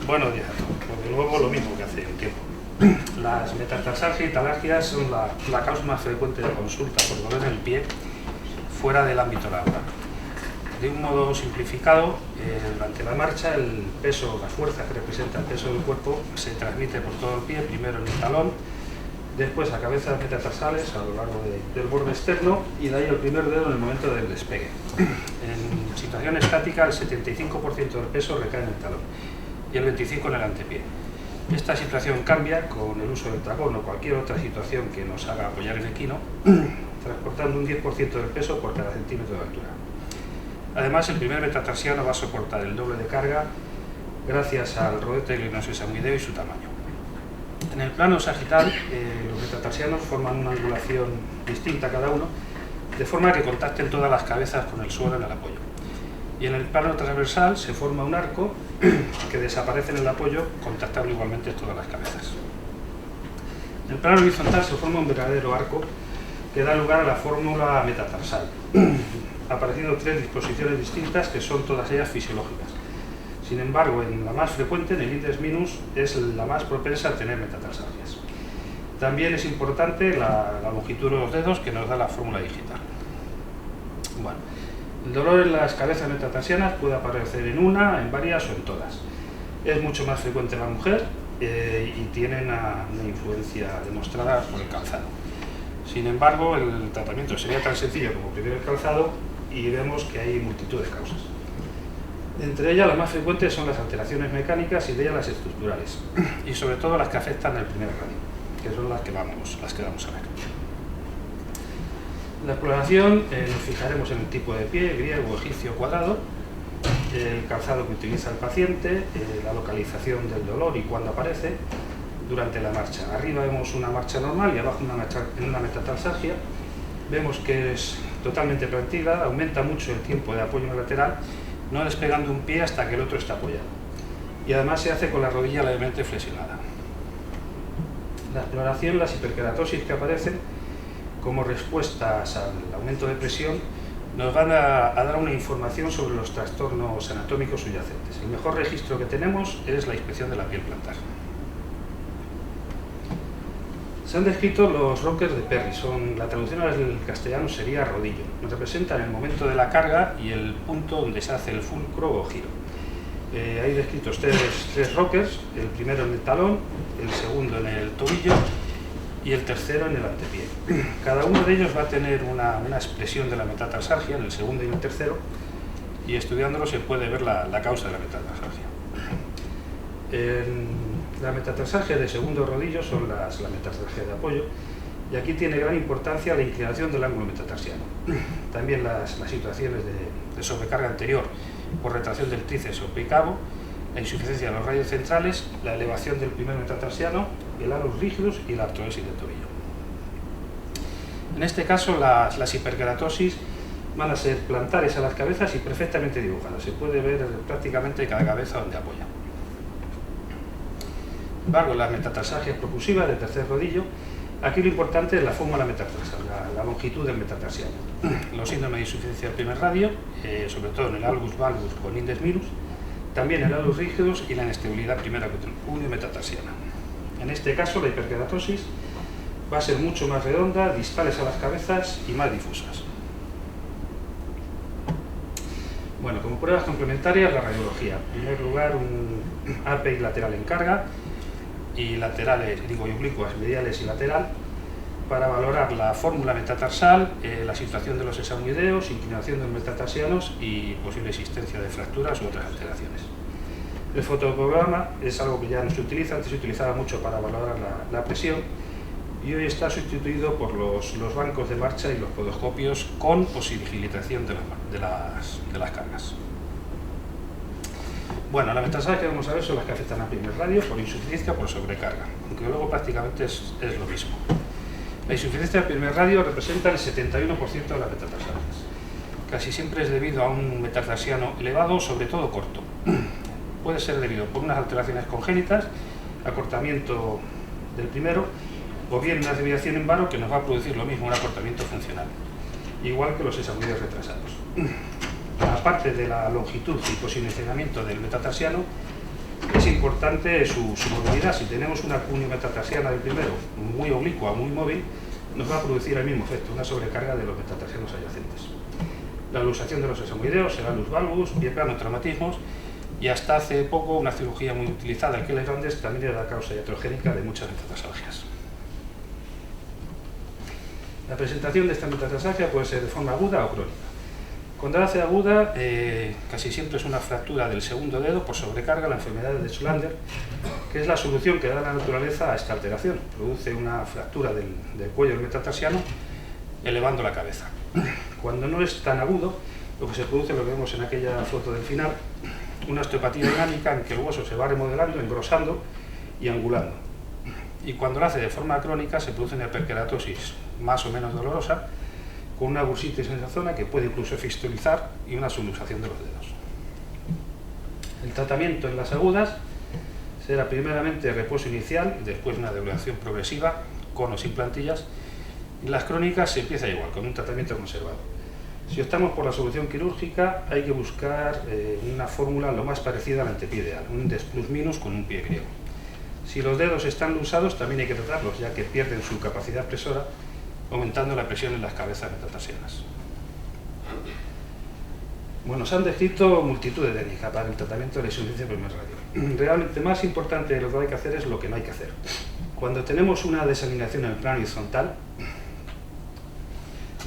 Buenos días a todos. Pues de nuevo lo mismo que hace un tiempo. Las metatarsalgias y talargias son la causa más frecuente de consulta por dolor en el pie fuera del ámbito laboral. De un modo simplificado, durante la marcha el peso, la fuerza que representa el peso del cuerpo se transmite por todo el pie, primero en el talón, después a cabezas metatarsales a lo largo del borde externo y de ahí el primer dedo en el momento del despegue. En situación estática el 75% del peso recae en el talón y el 25% en el antepié. Esta situación cambia con el uso del tacón o cualquier otra situación que nos haga apoyar el equino, transportando un 10% del peso por cada centímetro de altura. Además, el primer metatarsiano va a soportar el doble de carga gracias al rodete glenosesamoideo y su tamaño. En el plano sagital, los metatarsianos forman una angulación distinta cada uno, de forma que contacten todas las cabezas con el suelo en el apoyo. Y en el plano transversal se forma un arco que desaparece en el apoyo, contactando igualmente todas las cabezas. En el plano horizontal se forma un verdadero arco que da lugar a la fórmula metatarsal, apareciendo tres disposiciones distintas que son todas ellas fisiológicas. Sin embargo, en la más frecuente, en el index minus, es la más propensa a tener metatarsalgias. También es importante la longitud de los dedos que nos da la fórmula digital. Bueno, el dolor en las cabezas metatarsianas puede aparecer en una, en varias o en todas. Es mucho más frecuente en la mujer y tiene una influencia demostrada por el calzado. Sin embargo, el tratamiento sería tan sencillo como primero el calzado y vemos que hay multitud de causas. Entre ellas, las más frecuentes son las alteraciones mecánicas y de ellas las estructurales, y sobre todo las que afectan al primer radio, que son las que vamos a ver. En la exploración nos fijaremos en el tipo de pie, griego, egipcio, cuadrado, el calzado que utiliza el paciente, la localización del dolor y cuándo aparece durante la marcha. Arriba vemos una marcha normal y abajo una metatarsalgia. Vemos que es totalmente plantada, aumenta mucho el tiempo de apoyo en el lateral, no despegando un pie hasta que el otro está apoyado. Y además se hace con la rodilla levemente flexionada. La exploración, las hiperkeratosis que aparecen como respuestas al aumento de presión nos van a dar una información sobre los trastornos anatómicos subyacentes. El mejor registro que tenemos es la inspección de la piel plantar. Se han descrito los rockers de Perry, la traducción al castellano sería rodillo. Nos representan el momento de la carga y el punto donde se hace el fulcro o giro. Hay descritos tres rockers, el primero en el talón, el segundo en el tobillo y el tercero en el antepié. Cada uno de ellos va a tener una expresión de la metatarsalgia en el segundo y en el tercero, y estudiándolo se puede ver la causa de la metatarsalgia. La metatarsalgia de segundo rodillo son la metatarsalgia de apoyo, y aquí tiene gran importancia la inclinación del ángulo metatarsiano. También las situaciones de sobrecarga anterior por retracción del tríceps o picabo, la insuficiencia de los radios centrales, la elevación del primer metatarsiano, el alus rigidus y la artrodesis del tobillo. En este caso las hiperkeratosis van a ser plantares a las cabezas y perfectamente dibujadas. Se puede ver prácticamente cada cabeza donde apoya. Sin embargo, las metatarsalgias propulsivas del tercer rodillo, aquí lo importante es la fórmula metatarsal, la longitud del metatarsiano. Los síndromes de insuficiencia del primer radio, sobre todo en el algus valgus con index minus, también el alus rigidus y la inestabilidad primera unio-metatarsiana. En este caso, la hiperkeratosis va a ser mucho más redonda, distales a las cabezas y más difusas. Bueno, como pruebas complementarias, la radiología. En primer lugar, un API lateral en carga y laterales, y oblicuas, mediales y lateral, para valorar la fórmula metatarsal, la situación de los sesamoideos, inclinación de los metatarsianos y posible existencia de fracturas u otras alteraciones. El fotoprograma es algo que ya no se utiliza, antes se utilizaba mucho para valorar la presión, y hoy está sustituido por los bancos de marcha y los podoscopios con posibilitación de las cargas. Bueno, la metatarsalgia que vamos a ver son las que afectan al primer radio por insuficiencia o por sobrecarga, aunque luego prácticamente es lo mismo. La insuficiencia del primer radio representa el 71% de las metatarsalgias. Casi siempre es debido a un metatarsiano elevado, sobre todo corto. Puede ser debido por unas alteraciones congénitas, acortamiento del primero, o bien una desviación en varo que nos va a producir lo mismo, un acortamiento funcional, igual que los sesamoideos retrasados. Aparte de la longitud y posicionamiento del metatarsiano, es es importante su movilidad. Si tenemos una cuneo metatarsiana del primero muy oblicua, muy móvil, nos va a producir el mismo efecto, una sobrecarga de los metatarsianos adyacentes. La luxación de los sesamoideos, el alus valgus, bien plano traumatismos, y hasta hace poco una cirugía muy utilizada, el Keller Ondes, también era la causa iatrogénica de muchas metatarsalgias. La presentación de esta metatarsalgia puede ser de forma aguda o crónica. Cuando hace aguda, casi siempre es una fractura del segundo dedo por sobrecarga, la enfermedad de Schlander, que es la solución que da la naturaleza a esta alteración. Produce una fractura del cuello del metatarsiano, elevando la cabeza. Cuando no es tan agudo, lo que se produce, lo que vemos en aquella foto del final, una osteopatía dinámica en que el hueso se va remodelando, engrosando y angulando. Y cuando lo hace de forma crónica, se produce una hiperkeratosis más o menos dolorosa, con una bursitis en esa zona que puede incluso fistulizar y una subluxación de los dedos. El tratamiento en las agudas será primeramente reposo inicial, después una debilitación progresiva, con o sin plantillas, y las crónicas se empieza igual, con un tratamiento conservado. Si optamos por la solución quirúrgica, hay que buscar una fórmula lo más parecida al antepié ideal, un index plus minus con un pie griego. Si los dedos están luxados, también hay que tratarlos, ya que pierden su capacidad presora, aumentando la presión en las cabezas metatarsianas. Bueno, se han descrito multitud de técnicas para el tratamiento de la insuficiencia primer radio. Realmente más importante de lo que hay que hacer es lo que no hay que hacer. Cuando tenemos una desalineación en el plano horizontal,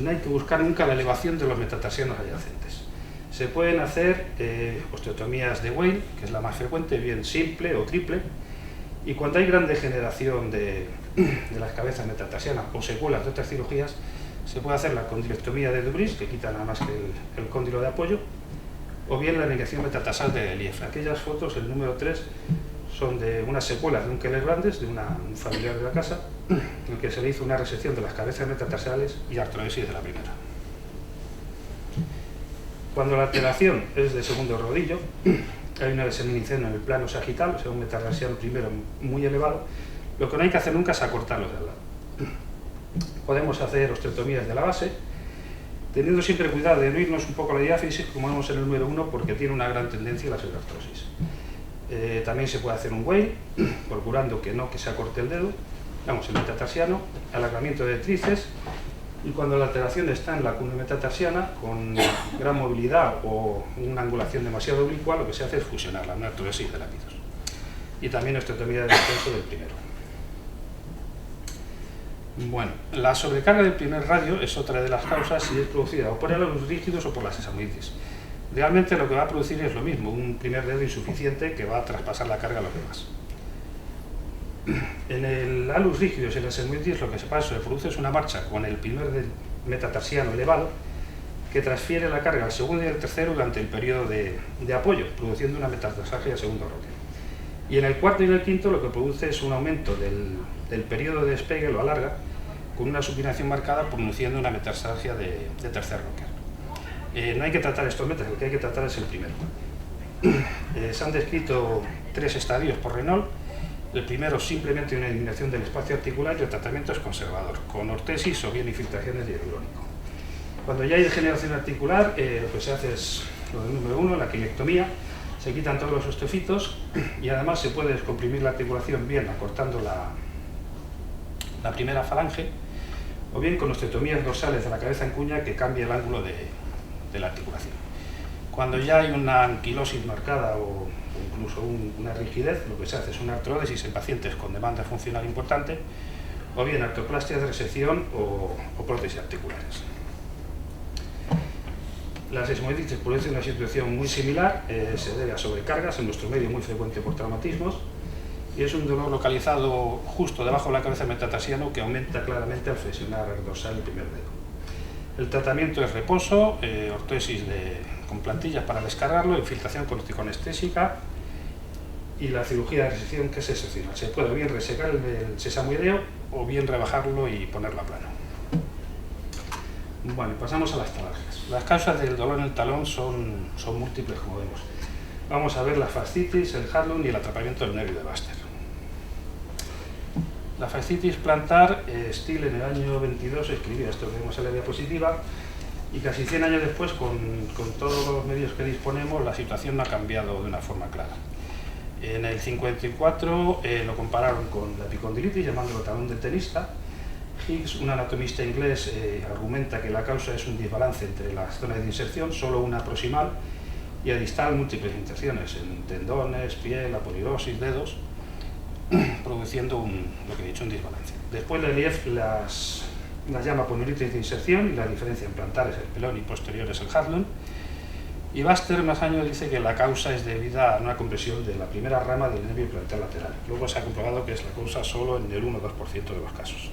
no hay que buscar nunca la elevación de los metatarsianos adyacentes. Se pueden hacer osteotomías de Weil, que es la más frecuente, bien simple o triple, y cuando hay gran degeneración de las cabezas metatarsianas o secuelas de otras cirugías, se puede hacer la condilectomía de Dubris, que quita nada más que el cóndilo de apoyo, o bien la alineación metatarsal de Lief. Aquellas fotos, el número 3, son de unas secuelas de un Keller Ondes, de un familiar de la casa, en el que se le hizo una resección de las cabezas metatarsales y artrodesis de la primera. Cuando la alteración es de segundo rodillo, hay una diseminación en el plano sagital, o sea, un metatarsiano primero muy elevado, lo que no hay que hacer nunca es acortarlos de al lado. Podemos hacer osteotomías de la base, teniendo siempre cuidado de no irnos un poco a la diáfisis, como vemos en el número 1, porque tiene una gran tendencia a la pseudoartrosis. También se puede hacer un Weil, procurando que se acorte el dedo, el metatarsiano, alargamiento de tríceps, y cuando la alteración está en la cuneo metatarsiana, con gran movilidad o una angulación demasiado oblicua, lo que se hace es fusionarla, una artrodesis de lápidos. Y también osteotomía de descenso del primero. Bueno, la sobrecarga del primer radio es otra de las causas si es producida o por el alus rígidos o por la sesamoides. Realmente lo que va a producir es lo mismo, un primer dedo insuficiente que va a traspasar la carga a los demás. En el alus rígidos y en la sesamoides lo que se produce es una marcha con el primer metatarsiano elevado que transfiere la carga al segundo y al tercero durante el periodo de apoyo, produciendo una metatarsalgia de segundo orden. Y en el cuarto y en el quinto lo que produce es un aumento del periodo de despegue, lo alarga, con una supinación marcada, produciendo una metatarsalgia de tercer rocker. No hay que tratar estos metas, lo que hay que tratar es el primero. Se han descrito 3 estadios por Renault. El primero, simplemente una eliminación del espacio articular, y el tratamiento es conservador, con ortesis o bien infiltraciones de hialurónico. Cuando ya hay degeneración articular, lo que se hace es lo del número 1, la quilectomía. Se quitan todos los osteofitos y además se puede descomprimir la articulación bien acortando la primera falange, o bien con osteotomías dorsales de la cabeza en cuña que cambia el ángulo de la articulación. Cuando ya hay una anquilosis marcada o incluso una rigidez, lo que se hace es una artrodesis en pacientes con demanda funcional importante, o bien artroplastia de resección o prótesis articulares. La sesamoides produce una situación muy similar, se debe a sobrecargas, en nuestro medio muy frecuente por traumatismos, y es un dolor localizado justo debajo de la cabeza metatarsiano que aumenta claramente al flexionar dorsal el primer dedo. El tratamiento es reposo, ortesis con plantillas para descargarlo, infiltración corticoanestésica y la cirugía de resección, que es excepcional. Se puede bien resecar el sesamoideo o bien rebajarlo y ponerlo a plano. Bueno, pasamos a las talargias. Las causas del dolor en el talón son múltiples, como vemos. Vamos a ver la fascitis, el Harlund y el atrapamiento del nervio de Baxter. La fascitis plantar, Steele en el año 22 escribió esto que vemos en la diapositiva, y casi 100 años después, con todos los medios que disponemos, la situación no ha cambiado de una forma clara. En el 54 lo compararon con la epicondilitis, llamándolo talón del tenista. Higgs, un anatomista inglés, argumenta que la causa es un desbalance entre las zonas de inserción, solo una proximal, y a distal múltiples inserciones en tendones, piel, apolirosis, dedos, produciendo lo que he dicho, un desbalance. Después Leliev las llama ponuritis de inserción y la diferencia en plantares el pelón y posteriores el Hadlon. Y Baster más años dice que la causa es debida a una compresión de la primera rama del nervio plantar lateral. Luego se ha comprobado que es la causa solo en el 1 o 2% de los casos.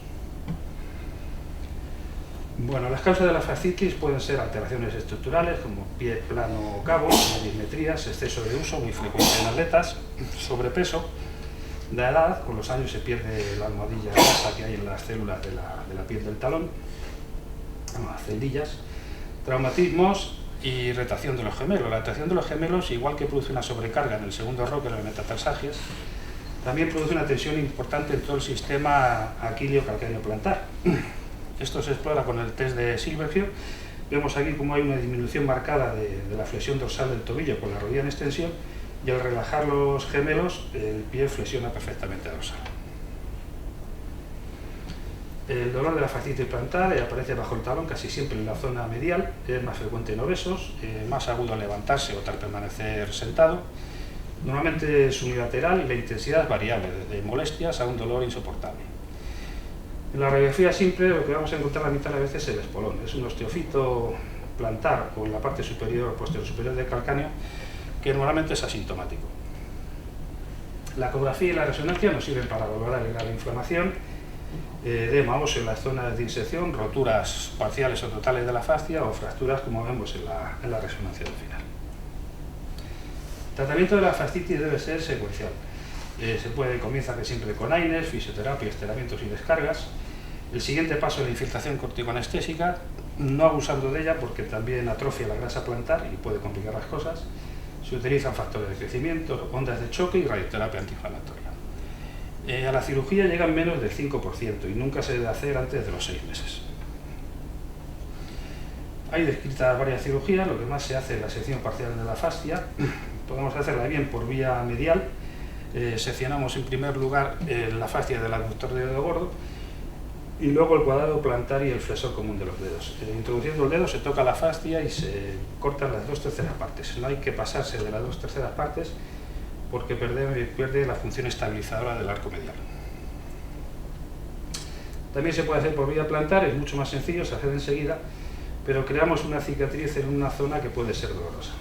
Bueno, las causas de la fascitis pueden ser alteraciones estructurales como pie plano o cabo, dismetrías, exceso de uso, muy frecuente en atletas, sobrepeso, la edad, con los años se pierde la almohadilla grasa que hay en las células de la piel del talón, las celdillas, traumatismos y irritación de los gemelos. La irritación de los gemelos, igual que produce una sobrecarga en el segundo roque de las metatarsalgias, también produce una tensión importante en todo el sistema aquileo-calcáneo plantar. Esto se explora con el test de Silverfield. Vemos aquí cómo hay una disminución marcada de la flexión dorsal del tobillo con la rodilla en extensión, y al relajar los gemelos el pie flexiona perfectamente dorsal. El dolor de la fascitis plantar aparece bajo el talón, casi siempre en la zona medial, es más frecuente en obesos, más agudo al levantarse o al permanecer sentado. Normalmente es unilateral y la intensidad es variable, desde molestias a un dolor insoportable. En la radiografía simple lo que vamos a encontrar la mitad de las veces es el espolón. Es un osteofito plantar con la parte superior, posterior superior del calcáneo, que normalmente es asintomático. La ecografía y la resonancia nos sirven para valorar la inflamación, edema óseo en las zonas de inserción, roturas parciales o totales de la fascia o fracturas, como vemos en la resonancia del final. El tratamiento de la fascitis debe ser secuencial. Comienza siempre con AINES, fisioterapia, estiramientos y descargas. El siguiente paso es la infiltración corticoanestésica, no abusando de ella porque también atrofia la grasa plantar y puede complicar las cosas. Se utilizan factores de crecimiento, ondas de choque y radioterapia antiinflamatoria. A la cirugía llegan menos del 5% y nunca se debe hacer antes de los 6 meses. Hay descritas varias cirugías, lo que más se hace es la sección parcial de la fascia. Podemos hacerla bien por vía medial. Seccionamos en primer lugar la fascia del aductor del dedo gordo y luego el cuadrado plantar y el flexor común de los dedos. Introduciendo el dedo se toca la fascia y se cortan las 2/3 partes. No hay que pasarse de las 2/3 partes porque pierde la función estabilizadora del arco medial. También se puede hacer por vía plantar, es mucho más sencillo, se hace enseguida, pero creamos una cicatriz en una zona que puede ser dolorosa.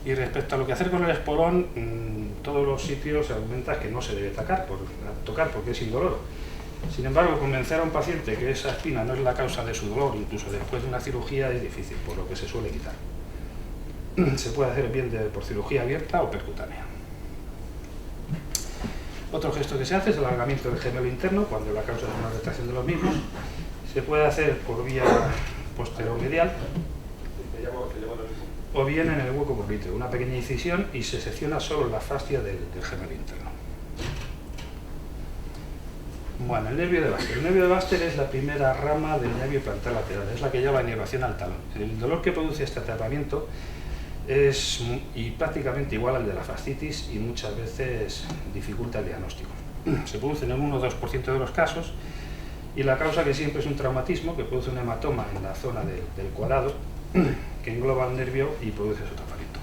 Y respecto a lo que hacer con el espolón, todos los sitios se argumenta que no se debe tocar porque es indoloro. Sin embargo, convencer a un paciente que esa espina no es la causa de su dolor, incluso después de una cirugía, es difícil, por lo que se suele quitar. Se puede hacer bien por cirugía abierta o percutánea. Otro gesto que se hace es el alargamiento del gemelo interno, cuando la causa es una retracción de los mismos. Se puede hacer por vía posteromedial o bien en el hueco popliteo, una pequeña incisión y se secciona solo la fascia del gemelo interno. Bueno, el nervio de Baster. El nervio de Baster es la primera rama del nervio plantar lateral, es la que lleva la inervación al talón. El dolor que produce este atrapamiento es prácticamente igual al de la fascitis y muchas veces dificulta el diagnóstico. Se produce en el 1 o 2% de los casos y la causa que siempre es un traumatismo que produce un hematoma en la zona del cuadrado que engloba el nervio y produce su tratamiento.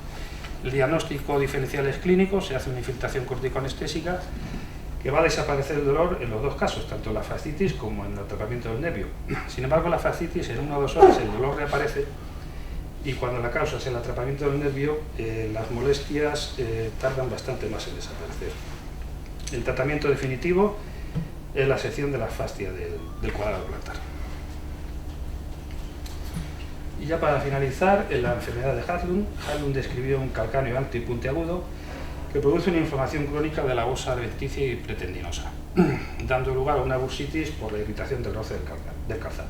El diagnóstico diferencial es clínico, se hace una infiltración corticoanestésica que va a desaparecer el dolor en los dos casos, tanto en la fascitis como en el tratamiento del nervio. Sin embargo, la fascitis en 1 o 2 horas el dolor reaparece y cuando la causa es el atrapamiento del nervio, las molestias tardan bastante más en desaparecer. El tratamiento definitivo es la sección de la fascia del cuadrado plantar. Y ya para finalizar, en la enfermedad de Hadlon describió un calcáneo alto y puntiagudo que produce una inflamación crónica de la fosa adventicia y pretendinosa, dando lugar a una bursitis por la irritación del roce del calzado.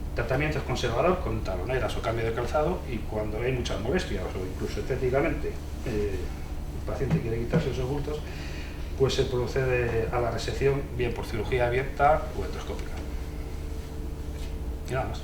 El tratamiento es conservador con taloneras o cambio de calzado y cuando hay muchas molestias o incluso estéticamente el paciente quiere quitarse esos bultos, pues se procede a la resección bien por cirugía abierta o endoscópica. Y nada más.